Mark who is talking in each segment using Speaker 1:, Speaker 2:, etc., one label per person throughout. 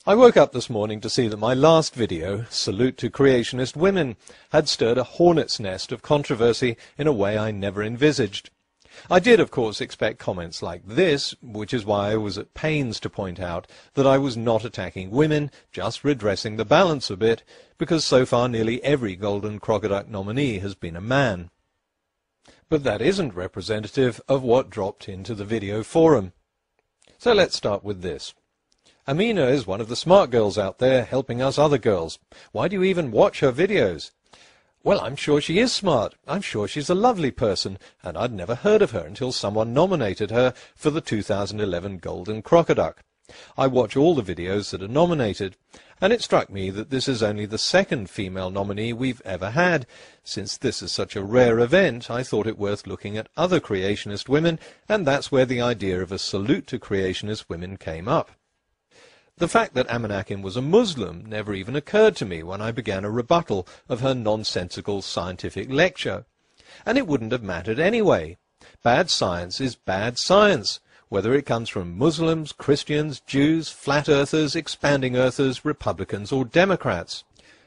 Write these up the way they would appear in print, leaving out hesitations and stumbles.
Speaker 1: I woke up this morning to see that my last video, Salute to Creationist Women, had stirred a hornet's nest of controversy in a way I never envisaged. I did, of course, expect comments like this, which is why I was at pains to point out that I was not attacking women, just redressing the balance a bit, because so far nearly every Golden Crocoduck nominee has been a man. But that isn't representative of what dropped into the video forum. So let's start with this. Amina is one of the smart girls out there helping us other girls. Why do you even watch her videos? Well, I'm sure she is smart. I'm sure she's a lovely person, and I'd never heard of her until someone nominated her for the 2011 Golden Crocoduck. I watch all the videos that are nominated, and it struck me that this is only the second female nominee we've ever had. Since this is such a rare event, I thought it worth looking at other creationist women, and that's where the idea of a salute to creationist women came up. The fact that Amenakin was a Muslim never even occurred to me when I began a rebuttal of her nonsensical scientific lecture. And it wouldn't have mattered anyway. Bad science is bad science, whether it comes from Muslims, Christians, Jews, flat earthers, expanding earthers, Republicans or Democrats.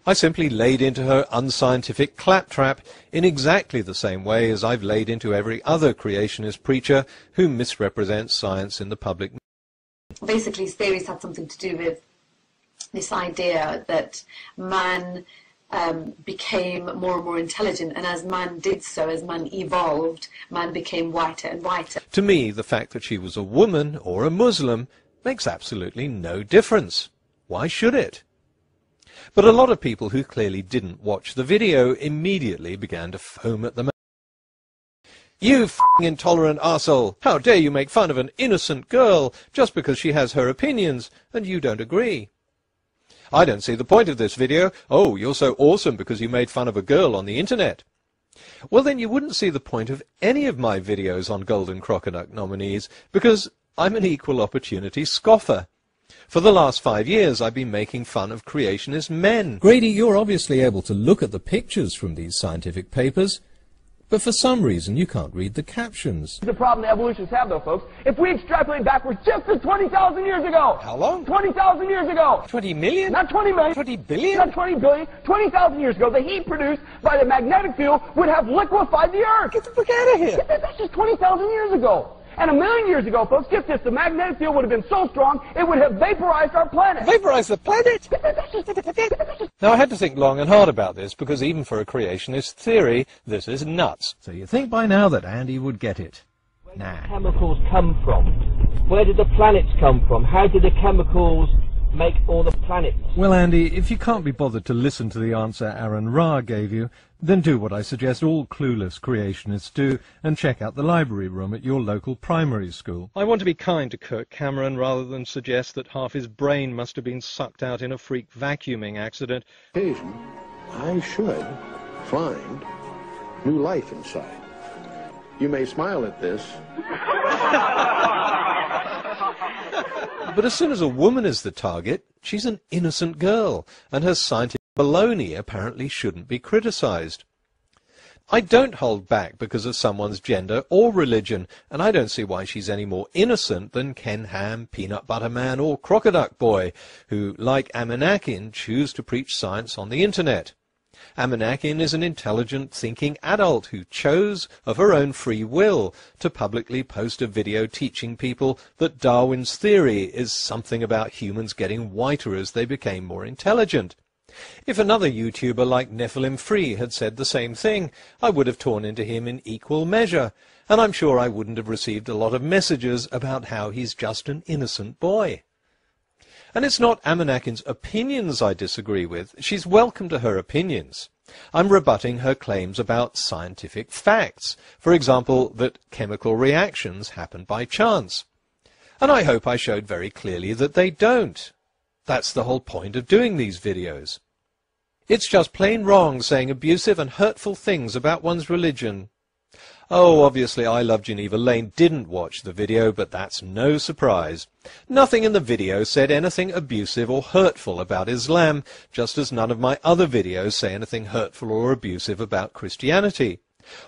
Speaker 1: I simply laid into her unscientific claptrap in exactly the same way as I've laid into every other creationist preacher who misrepresents science in the public.
Speaker 2: Basically, his theories had something to do with this idea that man became more and more intelligent, and as man did so, as man evolved, man became whiter and whiter.
Speaker 1: To me, the fact that she was a woman or a Muslim makes absolutely no difference. Why should it? But a lot of people who clearly didn't watch the video immediately began to foam at the mouth. You f***ing intolerant arsehole! How dare you make fun of an innocent girl just because she has her opinions and you don't agree? I don't see the point of this video. Oh, you're so awesome because you made fun of a girl on the internet. Well, then you wouldn't see the point of any of my videos on Golden Crocoduck nominees because I'm an equal opportunity scoffer. For the last 5 years I've been making fun of creationist men. Grady, you're obviously able to look at the pictures from these scientific papers, but for some reason you can't read the captions.
Speaker 3: The problem the evolutionists have, though, folks, if we extrapolate backwards just to 20,000 years ago.
Speaker 1: How long?
Speaker 3: 20,000 years ago.
Speaker 1: 20 million?
Speaker 3: Not 20 million.
Speaker 1: 20 billion?
Speaker 3: Not 20 billion. 20,000 years ago, the heat produced by the magnetic field would have liquefied the Earth.
Speaker 1: Get the fuck out of here.
Speaker 3: That's just 20,000 years ago. And 1,000,000 years ago, folks, get this, the magnetic field would have been so strong, it would have vaporized our planet.
Speaker 1: Vaporized the planet? Now, I had to think long and hard about this, because even for a creationist theory, this is nuts. So you think by now that Andy would get it? Nah.
Speaker 4: Where did the chemicals come from? Where did the planets come from? How did the chemicals make all the planets?
Speaker 1: Well, Andy, if you can't be bothered to listen to the answer Aaron Ra gave you, then do what I suggest all clueless creationists do and check out the library room at your local primary school. I want to be kind to Kirk Cameron rather than suggest that half his brain must have been sucked out in a freak vacuuming accident.
Speaker 5: Occasion, I should find new life inside. You may smile at this.
Speaker 1: But as soon as a woman is the target, she's an innocent girl, and her scientific baloney apparently shouldn't be criticized. I don't hold back because of someone's gender or religion, and I don't see why she's any more innocent than Ken Ham, Peanut Butter Man, or Crocoduck Boy, who, like Amenakin, choose to preach science on the internet. Amenakin is an intelligent, thinking adult who chose, of her own free will, to publicly post a video teaching people that Darwin's theory is something about humans getting whiter as they became more intelligent. If another YouTuber like Nephilim Free had said the same thing, I would have torn into him in equal measure, and I'm sure I wouldn't have received a lot of messages about how he's just an innocent boy. And it's not Amenakin's opinions I disagree with. She's welcome to her opinions. I'm rebutting her claims about scientific facts. For example, that chemical reactions happen by chance. And I hope I showed very clearly that they don't. That's the whole point of doing these videos. It's just plain wrong saying abusive and hurtful things about one's religion. Oh, obviously I Love Geneva Lane didn't watch the video, but that's no surprise. Nothing in the video said anything abusive or hurtful about Islam, just as none of my other videos say anything hurtful or abusive about Christianity.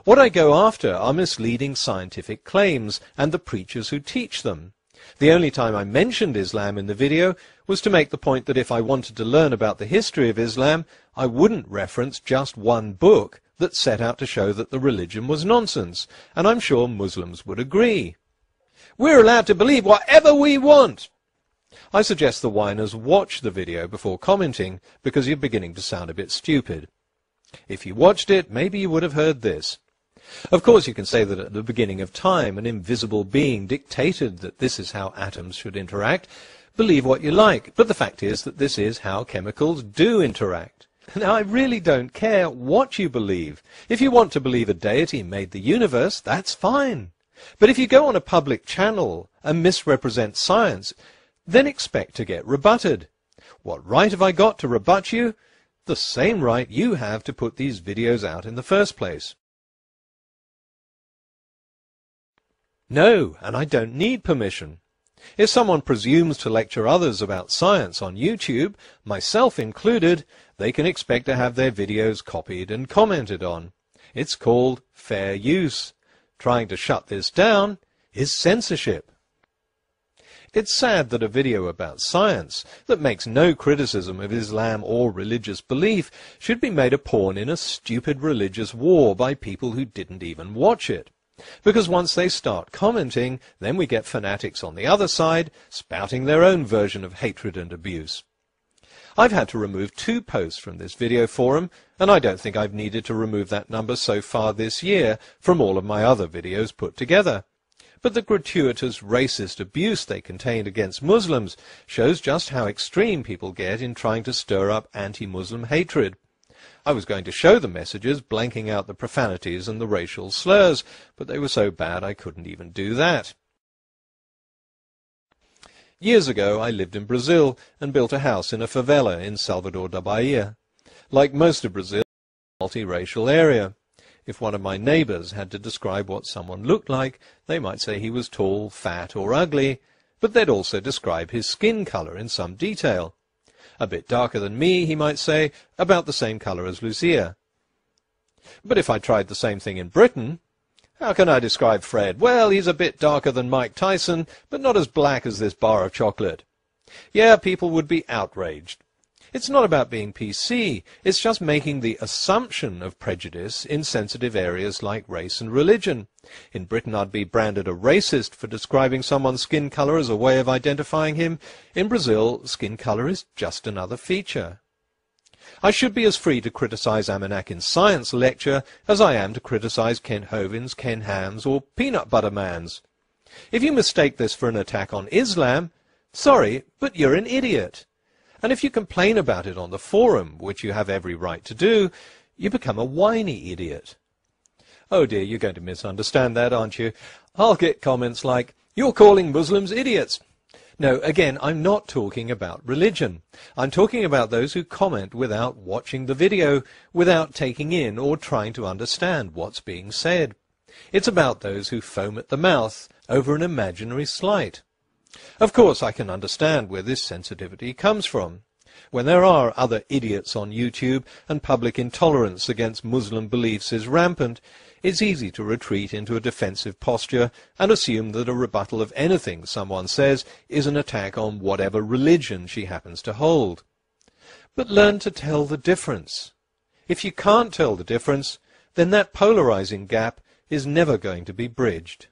Speaker 1: What I go after are misleading scientific claims and the preachers who teach them. The only time I mentioned Islam in the video was to make the point that if I wanted to learn about the history of Islam, I wouldn't reference just one book that set out to show that the religion was nonsense, and I'm sure Muslims would agree. We're allowed to believe whatever we want. I suggest the whiners watch the video before commenting, because you're beginning to sound a bit stupid. If you watched it, maybe you would have heard this. Of course, you can say that at the beginning of time, an invisible being dictated that this is how atoms should interact. Believe what you like, but the fact is that this is how chemicals do interact. Now, I really don't care what you believe. If you want to believe a deity made the universe, that's fine. But if you go on a public channel and misrepresent science, then expect to get rebutted. What right have I got to rebut you? The same right you have to put these videos out in the first place. No, and I don't need permission. If someone presumes to lecture others about science on YouTube, myself included, they can expect to have their videos copied and commented on. It's called fair use. Trying to shut this down is censorship. It's sad that a video about science that makes no criticism of Islam or religious belief should be made a pawn in a stupid religious war by people who didn't even watch it. Because once they start commenting, then we get fanatics on the other side, spouting their own version of hatred and abuse. I've had to remove 2 posts from this video forum, and I don't think I've needed to remove that number so far this year from all of my other videos put together. But the gratuitous racist abuse they contained against Muslims shows just how extreme people get in trying to stir up anti-Muslim hatred. I was going to show the messages blanking out the profanities and the racial slurs, but they were so bad I couldn't even do that. Years ago I lived in Brazil and built a house in a favela in Salvador da Bahia. Like most of Brazil, it's a multiracial area. If one of my neighbours had to describe what someone looked like, they might say he was tall, fat or ugly, but they'd also describe his skin colour in some detail. A bit darker than me, he might say, about the same colour as Lucia. But if I tried the same thing in Britain, how can I describe Fred? Well, he's a bit darker than Mike Tyson, but not as black as this bar of chocolate. Yeah, people would be outraged. It's not about being PC, it's just making the assumption of prejudice in sensitive areas like race and religion. In Britain I'd be branded a racist for describing someone's skin colour as a way of identifying him. In Brazil, skin colour is just another feature. I should be as free to criticise Amenakin's science lecture as I am to criticise Ken Hovind's, Ken Ham's or Peanut Butter Man's. If you mistake this for an attack on Islam, sorry, but you're an idiot. And if you complain about it on the forum, which you have every right to do, you become a whiny idiot. Oh dear, you're going to misunderstand that, aren't you? I'll get comments like, "You're calling Muslims idiots." No, again, I'm not talking about religion. I'm talking about those who comment without watching the video, without taking in or trying to understand what's being said. It's about those who foam at the mouth over an imaginary slight. Of course, I can understand where this sensitivity comes from. When there are other idiots on YouTube and public intolerance against Muslim beliefs is rampant, it's easy to retreat into a defensive posture and assume that a rebuttal of anything someone says is an attack on whatever religion she happens to hold. But learn to tell the difference. If you can't tell the difference, then that polarizing gap is never going to be bridged.